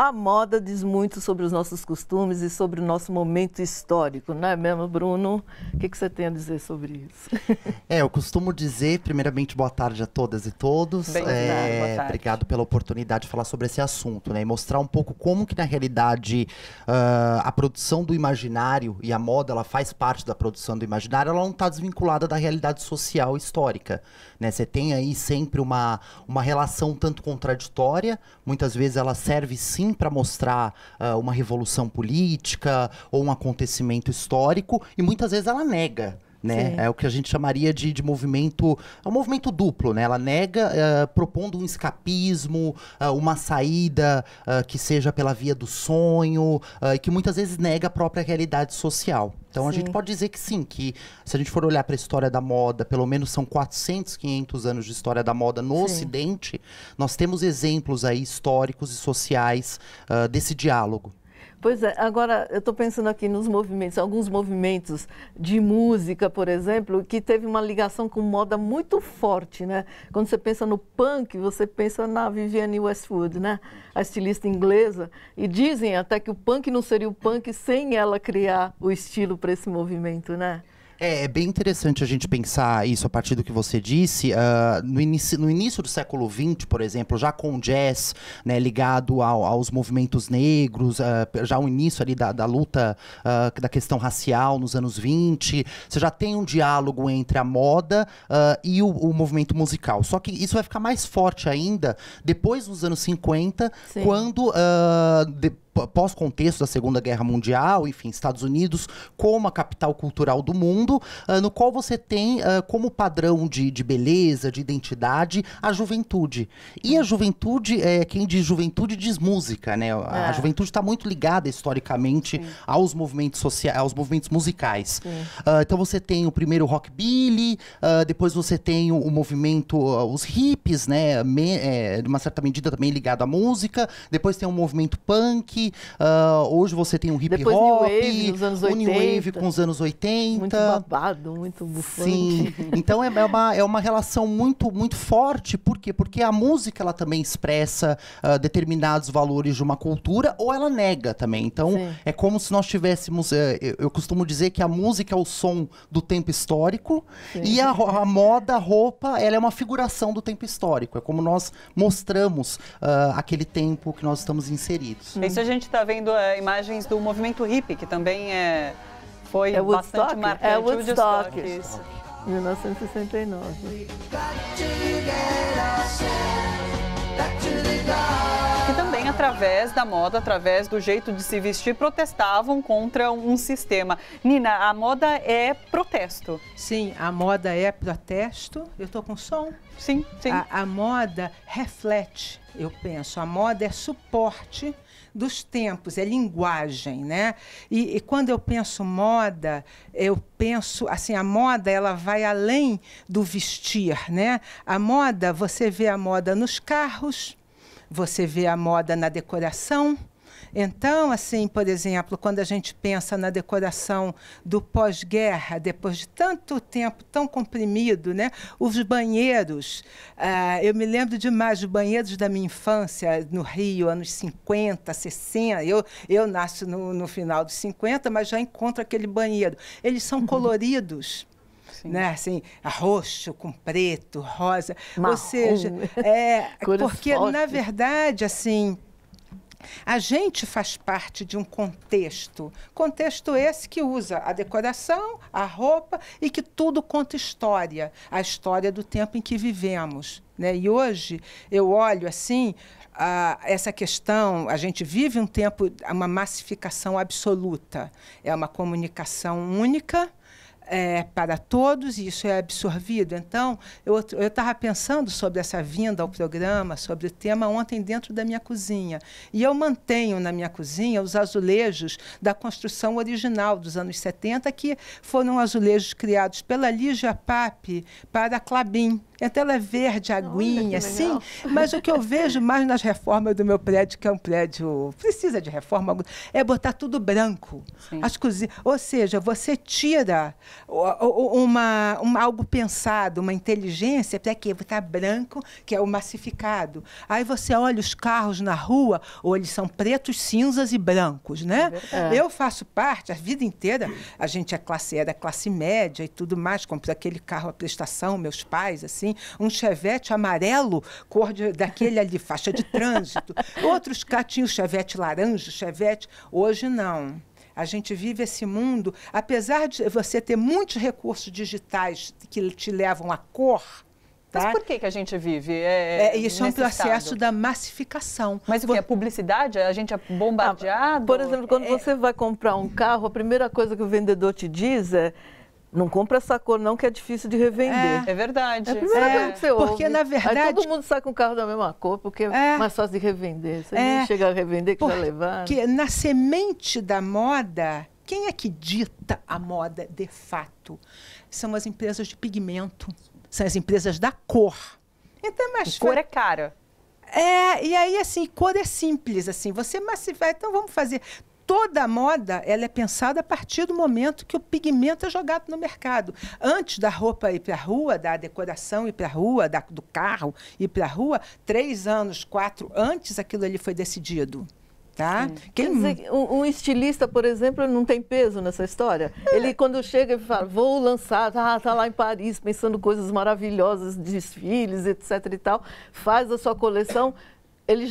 A moda diz muito sobre os nossos costumes e sobre o nosso momento histórico, não é mesmo, Bruno? O que você tem a dizer sobre isso? Eu costumo dizer, primeiramente, boa tarde a todas e todos. Boa tarde. Obrigado pela oportunidade de falar sobre esse assunto, né? E mostrar um pouco como que, na realidade, a produção do imaginário e a moda, ela faz parte da produção do imaginário, ela não está desvinculada da realidade social e histórica, né? Você tem aí sempre uma relação tanto contraditória, muitas vezes ela serve sim para mostrar uma revolução política ou um acontecimento histórico, e muitas vezes ela nega. Né? É o que a gente chamaria de movimento, é um movimento duplo, né? Ela nega propondo um escapismo, uma saída que seja pela via do sonho, e que muitas vezes nega a própria realidade social. Então a gente pode dizer que sim, que se a gente for olhar para a história da moda, pelo menos são 400, 500 anos de história da moda no Ocidente, nós temos exemplos aí históricos e sociais desse diálogo. Pois é, agora eu estou pensando aqui nos movimentos, alguns movimentos de música, por exemplo, que teve uma ligação com moda muito forte, né? Quando você pensa no punk, você pensa na Vivienne Westwood, né? A estilista inglesa, e dizem até que o punk não seria o punk sem ela criar o estilo para esse movimento, né? É bem interessante a gente pensar isso a partir do que você disse. No início do século XX, por exemplo, já com o jazz, né, ligado aos movimentos negros, já o início ali da luta da questão racial nos anos 20, você já tem um diálogo entre a moda e o movimento musical. Só que isso vai ficar mais forte ainda depois dos anos 50, quando... pós-contexto da Segunda Guerra Mundial, enfim, Estados Unidos como a capital cultural do mundo, no qual você tem como padrão de beleza, de identidade, a juventude. E a juventude, quem diz juventude diz música, né? A juventude está muito ligada historicamente aos movimentos sociais, aos movimentos musicais. Então você tem o primeiro rockabilly, depois você tem o movimento, os hippies, né? De uma certa medida também ligado à música, depois tem o movimento punk. Hoje você tem o hip depois hop, New Wave, nos anos 80. o New Wave com os anos 80. Muito babado, muito bufante. Sim, então é uma relação muito, muito forte. Por quê? Porque a música ela também expressa determinados valores de uma cultura, ou ela nega também. Então é como se nós tivéssemos, eu costumo dizer que a música é o som do tempo histórico, e a moda, a roupa, ela é uma figuração do tempo histórico. É como nós mostramos aquele tempo que nós estamos inseridos. Isso a gente está vendo imagens do movimento hippie, que também foi bastante marcante. É Woodstock, isso. 1969. Que também, através da moda, através do jeito de se vestir, protestavam contra um sistema. Nina, a moda é protesto. Sim, a moda é protesto. Eu estou com som? Sim, sim. A moda reflete, eu penso. A moda é suporte dos tempos, é linguagem, né? E quando eu penso moda, eu penso, assim, a moda, ela vai além do vestir, né? A moda, você vê a moda nos carros, você vê a moda na decoração. Então, assim, por exemplo, quando a gente pensa na decoração do pós-guerra, depois de tanto tempo tão comprimido, né? Os banheiros, eu me lembro demais dos banheiros da minha infância no Rio, anos 50, 60. Eu nasço no final dos 50, mas já encontro aquele banheiro. Eles são coloridos. Né? Assim, roxo com preto, rosa. Marrom. Ou seja, porque, na verdade, assim, a gente faz parte de um contexto esse que usa a decoração, a roupa, e que tudo conta história, a história do tempo em que vivemos, né? E hoje eu olho assim, essa questão, a gente vive um tempo, uma massificação absoluta, é uma comunicação única, para todos, e isso é absorvido. Então, eu estava pensando sobre essa vinda ao programa, sobre o tema ontem dentro da minha cozinha. E eu mantenho na minha cozinha os azulejos da construção original dos anos 70, que foram azulejos criados pela Lígia Pape para a Klabin. Então, ela é verde, aguinha, assim, mas o que eu vejo mais nas reformas do meu prédio, que é um prédio, precisa de reforma, é botar tudo branco. As cozinhas, ou seja, você tira algo pensado, uma inteligência, para quê? Está branco, que é o massificado. Aí você olha os carros na rua, ou eles são pretos, cinzas e brancos, né? Eu faço parte, a vida inteira, a gente era classe média e tudo mais, comprei aquele carro à prestação, meus pais, assim, um Chevette amarelo, cor daquele ali, faixa de trânsito. Outros cá tinham o Chevette laranja, Chevette. Hoje não. A gente vive esse mundo, apesar de você ter muitos recursos digitais que te levam à cor. Tá? Mas por que a gente vive? Isso é um processo da massificação. Mas o que? É publicidade? A gente é bombardeado? Por exemplo, quando você vai comprar um carro, a primeira coisa que o vendedor te diz é: não compra essa cor não, que é difícil de revender. É verdade. É a primeira coisa que você ouve. Porque, na verdade... Aí todo mundo sai com o carro da mesma cor, porque é mais fácil de revender. Você nem chega a revender, que já levaram. Porque na semente da moda, quem é que dita a moda de fato? São as empresas de pigmento, são as empresas da cor. Então, cor é cara. E aí, assim, cor é simples, assim, você massifica, então vamos fazer... Toda a moda, ela é pensada a partir do momento que o pigmento é jogado no mercado. Antes da roupa ir para a rua, da decoração ir para a rua, do carro ir para a rua, 3 anos, 4 antes aquilo ali foi decidido. Tá? Quer dizer, um estilista, por exemplo, não tem peso nessa história? Ele, quando chega e fala, vou lançar, tá lá em Paris, pensando coisas maravilosas, desfiles, etc. e tal, faz a sua coleção... Ele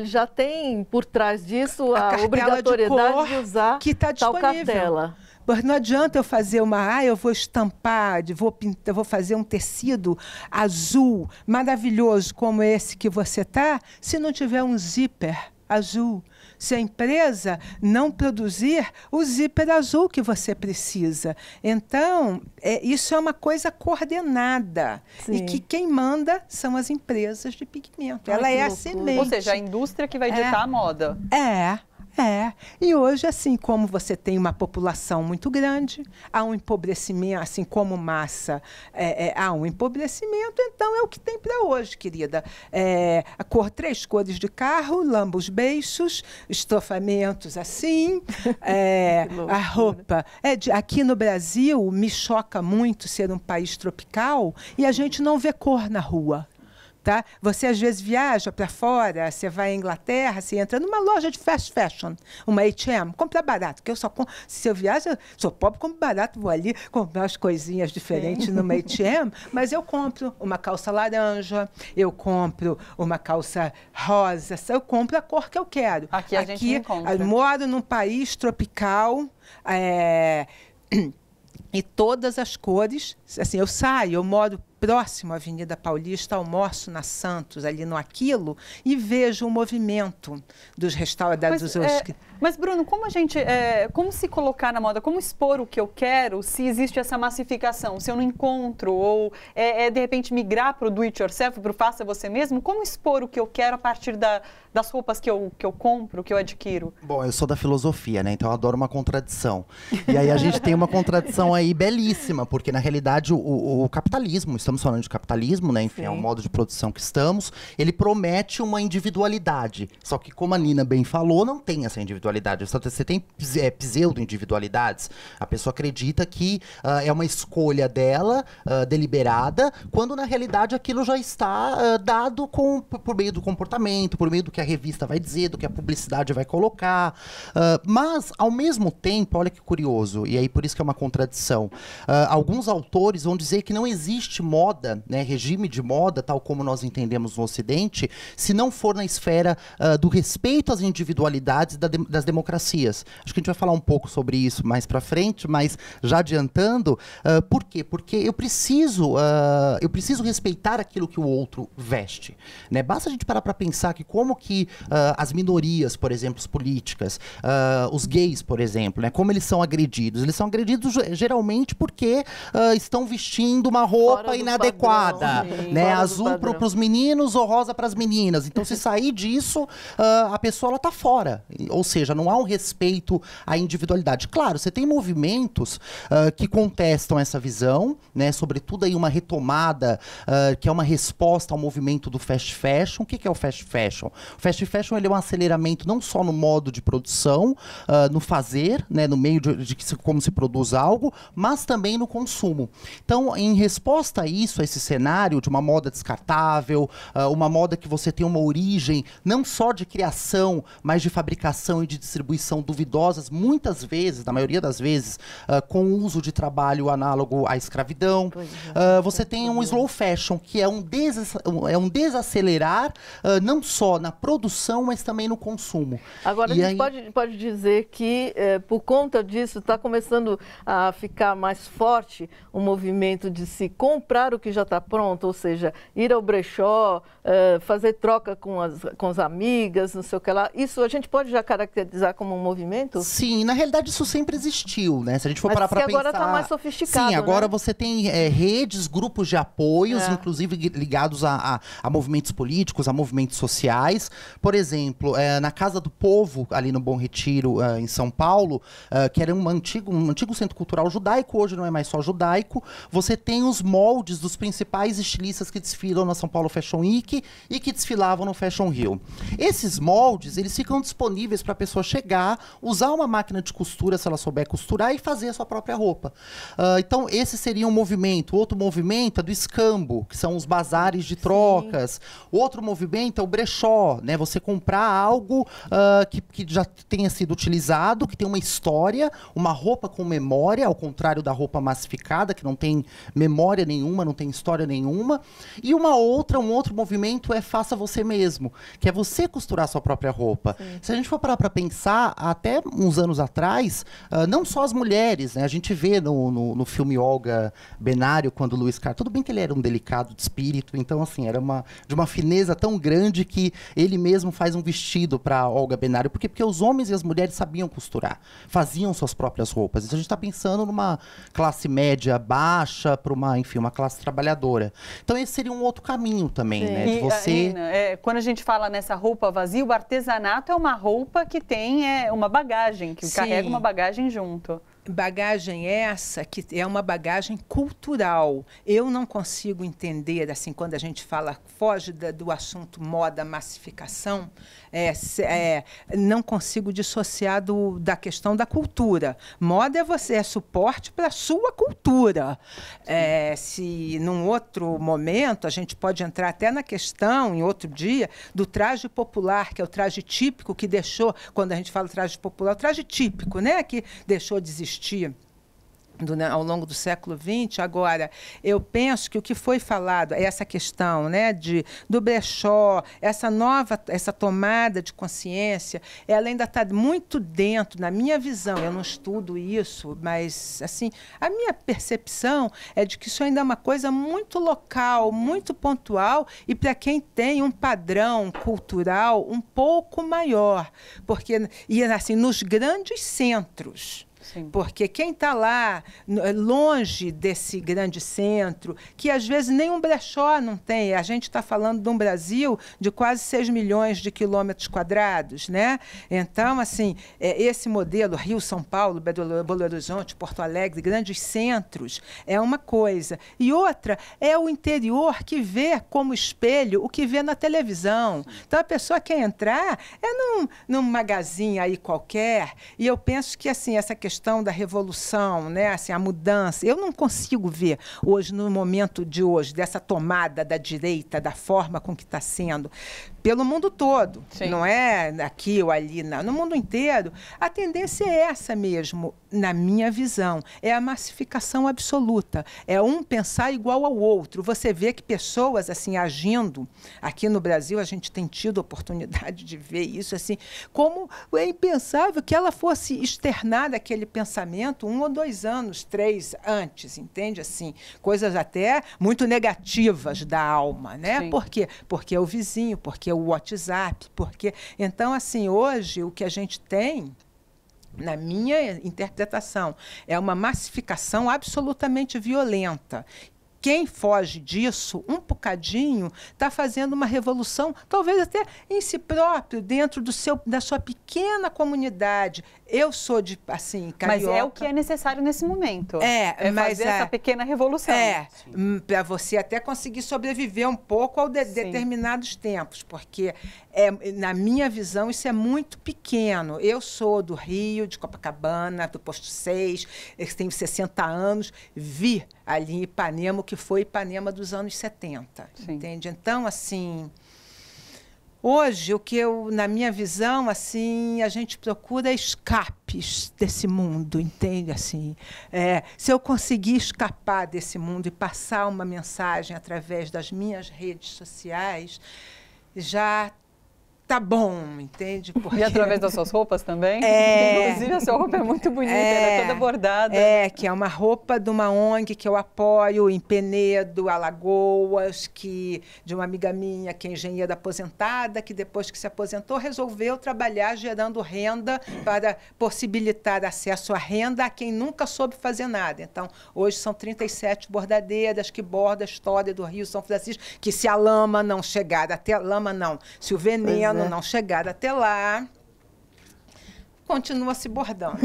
já tem por trás disso a obrigatoriedade de usar que tá tal cartela. Mas não adianta eu fazer eu vou estampar, eu vou fazer um tecido azul maravilhoso como esse que você tá, se não tiver um zíper azul. Se a empresa não produzir o zíper azul que você precisa. Então, isso é uma coisa coordenada. Sim. E que quem manda são as empresas de pigmento. Ela é a semente. Ou seja, a indústria que vai ditar a moda. E hoje, assim como você tem uma população muito grande, há um empobrecimento, assim como massa, há um empobrecimento, então é o que tem para hoje, querida. 3 cores de carro, lambos beiços, estofamentos assim, a roupa. Aqui no Brasil, me choca muito ser um país tropical e a gente não vê cor na rua. Tá? Você, às vezes, viaja para fora, você vai à Inglaterra, você entra numa loja de fast fashion, uma H&M, compra barato, que eu só compro, se eu viajo, sou pobre, compro barato, vou ali comprar umas coisinhas diferentes numa H&M, mas eu compro uma calça laranja, eu compro uma calça rosa, eu compro a cor que eu quero. Aqui a gente encontra. Eu moro num país tropical, e todas as cores, assim, eu moro próximo à Avenida Paulista, almoço na Santos, ali no Aquilo, e vejo o movimento dos restaurantes. Mas, Bruno, como se colocar na moda, como expor o que eu quero se existe essa massificação, se eu não encontro, ou de repente migrar para o do-it-yourself, para o faça você mesmo, como expor o que eu quero a partir das roupas que eu compro, que eu adquiro? Bom, eu sou da filosofia, né? Então eu adoro uma contradição. E aí a gente tem uma contradição aí belíssima, porque na realidade o capitalismo, estamos falando de capitalismo, né? Enfim, é um modo de produção que estamos, ele promete uma individualidade. Só que, como a Nina bem falou, não tem essa individualidade. Você tem pseudo-individualidades. A pessoa acredita que é uma escolha dela, deliberada, quando na realidade aquilo já está dado por meio do comportamento, por meio do que a revista vai dizer, do que a publicidade vai colocar. Mas, ao mesmo tempo, olha que curioso, e aí por isso que é uma contradição, alguns autores vão dizer que não existe moda, né, regime de moda, tal como nós entendemos no Ocidente, se não for na esfera do respeito às individualidades das democracias. Acho que a gente vai falar um pouco sobre isso mais para frente, mas já adiantando, por quê? Porque eu preciso respeitar aquilo que o outro veste, né? Basta a gente parar para pensar que como que as minorias, por exemplo, as políticas, os gays, por exemplo, né? Como eles são agredidos? Eles são agredidos geralmente porque estão vestindo uma roupa inadequada, padrão, né? Azul para os meninos ou rosa para as meninas. Então, se sair disso, a pessoa ela tá fora. Ou seja, não há um respeito à individualidade. Claro, você tem movimentos que contestam essa visão, né? Sobretudo aí uma retomada que é uma resposta ao movimento do fast fashion. O que é o fast fashion? O fast fashion ele é um aceleramento não só no modo de produção, no fazer, né? No meio de como se produz algo, mas também no consumo. Então, em resposta a isso, a esse cenário de uma moda descartável, uma moda que você tem uma origem não só de criação, mas de fabricação e de distribuição duvidosas, muitas vezes, na maioria das vezes, com o uso de trabalho análogo à escravidão. Você tem um slow fashion, que é um desacelerar, não só na produção, mas também no consumo. Agora, e a gente pode dizer que, por conta disso, está começando a ficar mais forte o movimento de se comprar o que já está pronto, ou seja, ir ao brechó, fazer troca com as amigas, não sei o que lá. Isso a gente pode já caracterizar como um movimento? Sim, na realidade isso sempre existiu, né? Se a gente for parar para pensar... agora está mais sofisticado, Sim, agora né? Você tem redes, grupos de apoios, inclusive ligados a movimentos políticos, a movimentos sociais. Por exemplo, na Casa do Povo, ali no Bom Retiro, em São Paulo, que era um antigo centro cultural judaico, hoje não é mais só judaico, você tem os moldes dos principais estilistas que desfilam na São Paulo Fashion Week e que desfilavam no Fashion Rio. Esses moldes, eles ficam disponíveis para a pessoa chegar, usar uma máquina de costura, se ela souber costurar, e fazer a sua própria roupa. Então, esse seria um movimento. Outro movimento é do escambo, que são os bazares de trocas. Sim. Outro movimento é o brechó, né? Você comprar algo que já tenha sido utilizado, que tem uma história, uma roupa com memória, ao contrário da roupa massificada, que não tem memória nenhuma, não tem história nenhuma. E um outro movimento é faça você mesmo, que é você costurar a sua própria roupa. Sim. Se a gente for parar para pensar, até uns anos atrás, não só as mulheres, né? A gente vê no filme Olga Benário, quando o Luiz Carlos... Tudo bem que ele era um delicado de espírito, então, assim, era de uma fineza tão grande que ele mesmo faz um vestido para Olga Benário. Por quê? Porque os homens e as mulheres sabiam costurar, faziam suas próprias roupas. Então, a gente está pensando numa classe média baixa para uma classe trabalhadora. Então, esse seria um outro caminho também, né? De você... Nina, quando a gente fala nessa roupa vazia, o artesanato é uma roupa que tem uma bagagem, que carrega uma bagagem junto. Bagagem essa que é uma bagagem cultural. Eu não consigo entender, assim, quando a gente fala, foge do assunto moda, massificação, não consigo dissociar da questão da cultura. Moda é suporte para a sua cultura. Se num outro momento, a gente pode entrar até na questão, em outro dia, do traje popular, que é o traje típico que deixou, quando a gente fala traje popular, o traje típico, né, que deixou de existir ao longo do século XX. Agora, eu penso que o que foi falado é essa questão, né, do brechó, essa tomada de consciência, ela ainda está muito dentro, na minha visão, eu não estudo isso, mas assim, a minha percepção é de que isso ainda é uma coisa muito local, muito pontual, e para quem tem um padrão cultural um pouco maior, porque, e assim, nos grandes centros. Sim. Porque quem está lá, longe desse grande centro, que às vezes nem um brechó não tem, a gente está falando de um Brasil de quase 6 milhões de quilômetros quadrados, né? Então, assim, esse modelo, Rio, São Paulo, Belo Horizonte, Porto Alegre, grandes centros, é uma coisa. E outra é o interior que vê como espelho o que vê na televisão. Então, a pessoa quer entrar num magazine aí qualquer, e eu penso que, assim, essa questão da revolução, né, assim, a mudança, eu não consigo ver hoje, no momento de hoje, dessa tomada da direita, da forma com que está sendo, pelo mundo todo. Sim. Não é aqui ou ali, não. No mundo inteiro, a tendência é essa mesmo, na minha visão. É a massificação absoluta. É um pensar igual ao outro. Você vê que pessoas assim agindo, aqui no Brasil a gente tem tido a oportunidade de ver isso, assim, como é impensável que ela fosse externar aquele pensamento 1 ou 2 anos, 3 antes, entende? Assim, coisas até muito negativas da alma, né? Sim. Por quê? Porque é o vizinho, porque é o WhatsApp, porque... Então, assim, hoje o que a gente tem, na minha interpretação, é uma massificação absolutamente violenta. quem foge disso, um bocadinho, está fazendo uma revolução, talvez até em si próprio, dentro da sua pequena comunidade. Eu sou de, assim, carioca. Mas é o que é necessário nesse momento. Mas fazer essa pequena revolução. Para você até conseguir sobreviver um pouco a determinados tempos, porque, na minha visão, isso é muito pequeno. Eu sou do Rio, de Copacabana, do Posto 6, eu tenho 60 anos, vi ali em Ipanema, o que foi Ipanema dos anos 70, entende? Então, assim... Hoje, o que eu, na minha visão, assim, a gente procura escapes desse mundo, entende? Assim, se eu conseguir escapar desse mundo e passar uma mensagem através das minhas redes sociais, já tá bom, entende? Porque... E através das suas roupas também? Inclusive, a sua roupa é muito bonita, ela é toda bordada. Que é uma roupa de uma ONG que eu apoio em Penedo, Alagoas, de uma amiga minha, que é engenheira aposentada, que depois que se aposentou, resolveu trabalhar gerando renda para possibilitar acesso à renda a quem nunca soube fazer nada. Então, hoje são 37 bordadeiras que bordam a história do Rio São Francisco, que se a lama não chegar até... Lama não, se o veneno não chegar até lá, continua se bordando.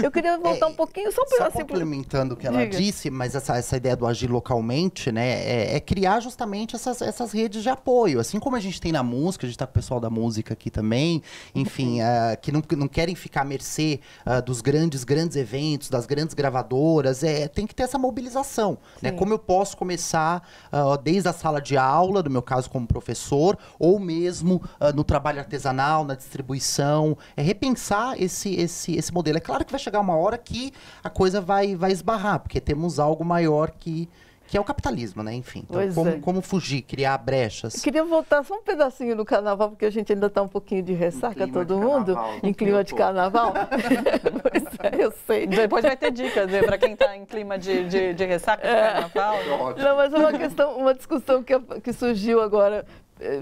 Eu queria voltar um pouquinho, só para complementando o que ela disse, mas essa ideia do agir localmente, né, é criar justamente essas redes de apoio. Assim como a gente tem na música, a gente tá com o pessoal da música aqui também, enfim, que não querem ficar à mercê dos grandes eventos, das grandes gravadoras, tem que ter essa mobilização, né? Como eu posso começar desde a sala de aula, no meu caso como professor, ou mesmo no trabalho artesanal, na distribuição, repensar esse modelo. É claro que vai chegar uma hora que a coisa vai esbarrar, porque temos algo maior que é o capitalismo, né? Enfim, então, como fugir, criar brechas. Eu queria voltar só um pedacinho do carnaval, porque a gente ainda está um pouquinho de ressaca, todo mundo, em clima de carnaval. Pois eu sei. Depois vai ter dicas para quem está em clima de ressaca de carnaval. Não, mas é uma discussão que surgiu agora,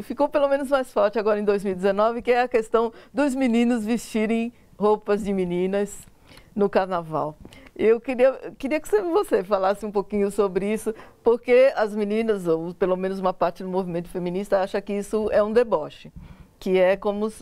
ficou pelo menos mais forte agora em 2019, que é a questão dos meninos vestirem roupas de meninas no carnaval. Eu queria que você falasse um pouquinho sobre isso, porque as meninas, ou pelo menos uma parte do movimento feminista, acha que isso é um deboche, que é como,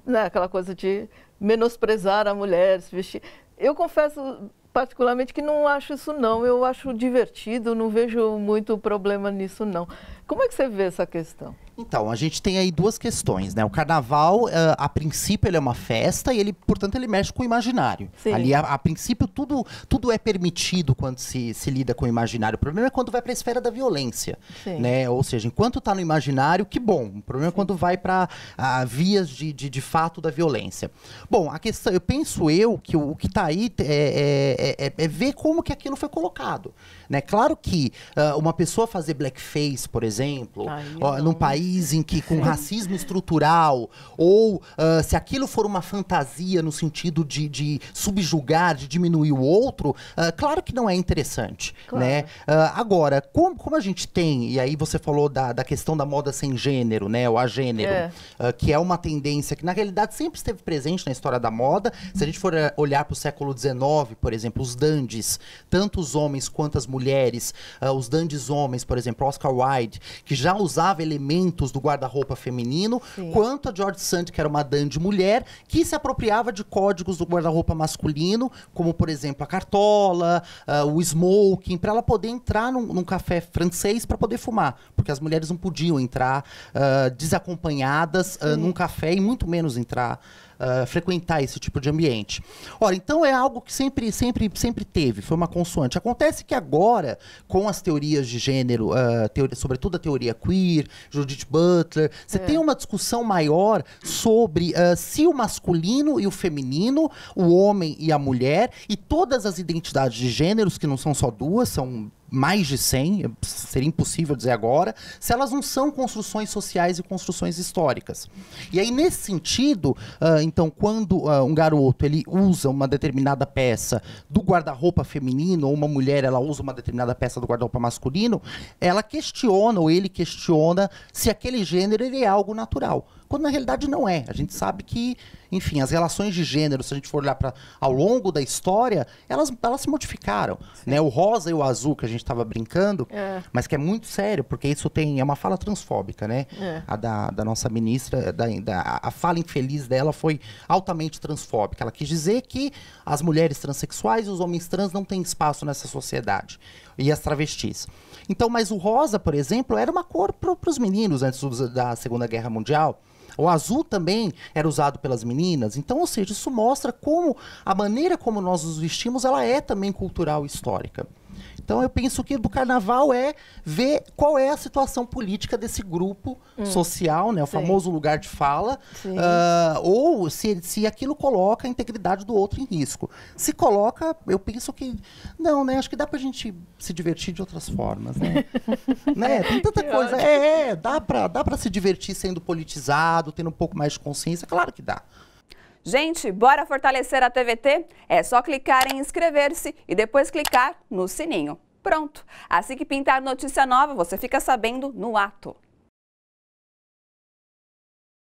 né, aquela coisa de menosprezar a mulher, se vestir. Eu confesso particularmente que não acho isso não, eu acho divertido, não vejo muito problema nisso não. Como é que você vê essa questão? Então, a gente tem aí duas questões, né? O carnaval, a princípio, ele é uma festa e, portanto, ele mexe com o imaginário. Sim. Ali, a princípio, tudo é permitido quando se lida com o imaginário. O problema é quando vai para a esfera da violência, né? Ou seja, enquanto está no imaginário, que bom. O problema é quando vai para vias de fato da violência. Bom, a questão, eu penso que o que está aí é ver como que aquilo foi colocado, né? Claro que uma pessoa fazer blackface, por exemplo, num país em que, com racismo estrutural, ou se aquilo for uma fantasia no sentido de subjugar, de diminuir o outro, claro que não é interessante, né? Agora, como a gente tem, e aí você falou da questão da moda sem gênero, né, o agênero, que é uma tendência que, na realidade, sempre esteve presente na história da moda. Se a gente for olhar para o século XIX, por exemplo, os dandies, tanto os homens quanto as mulheres, os dandies homens, por exemplo, Oscar Wilde, que já usava elementos do guarda-roupa feminino, quanto a George Sand, que era uma dandy mulher, que se apropriava de códigos do guarda-roupa masculino, como, por exemplo, a cartola, o smoking, para ela poder entrar num café francês para poder fumar, porque as mulheres não podiam entrar desacompanhadas num café e muito menos entrar frequentar esse tipo de ambiente. Ora, então é algo que sempre teve, foi uma consoante. Acontece que agora, com as teorias de gênero, sobretudo a teoria queer, Judith Butler, você tem uma discussão maior sobre se o masculino e o feminino, o homem e a mulher, e todas as identidades de gêneros, que não são só duas, são mais de 100, seria impossível dizer agora, se elas não são construções sociais e construções históricas. E aí, nesse sentido, então, quando um garoto ele usa uma determinada peça do guarda-roupa feminino, ou uma mulher ela usa uma determinada peça do guarda-roupa masculino, ela questiona, ou ele questiona, se aquele gênero ele é algo natural. quando na realidade não é. A gente sabe que, enfim, as relações de gênero, se a gente for olhar ao longo da história, elas se modificaram, né? O rosa e o azul que a gente estava brincando, mas que é muito sério, porque isso é uma fala transfóbica, né? A da nossa ministra, a fala infeliz dela foi altamente transfóbica. Ela quis dizer que as mulheres transexuais e os homens trans não têm espaço nessa sociedade. E as travestis. Então, mas o rosa, por exemplo, era uma cor para os meninos antes da Segunda Guerra Mundial. O azul também era usado pelas meninas. Então, ou seja, isso mostra como a maneira como nós nos vestimos, ela é também cultural e histórica. Então, eu penso que do carnaval é ver qual é a situação política desse grupo social, né? O famoso lugar de fala, ou se aquilo coloca a integridade do outro em risco. Se coloca, eu penso que não, né? Acho que dá pra gente se divertir de outras formas, né? Né? Tem tanta coisa. Dá pra se divertir sendo politizado, tendo um pouco mais de consciência, claro que dá. Gente, bora fortalecer a TVT? É só clicar em inscrever-se e depois clicar no sininho. Pronto! Assim que pintar notícia nova, você fica sabendo no ato.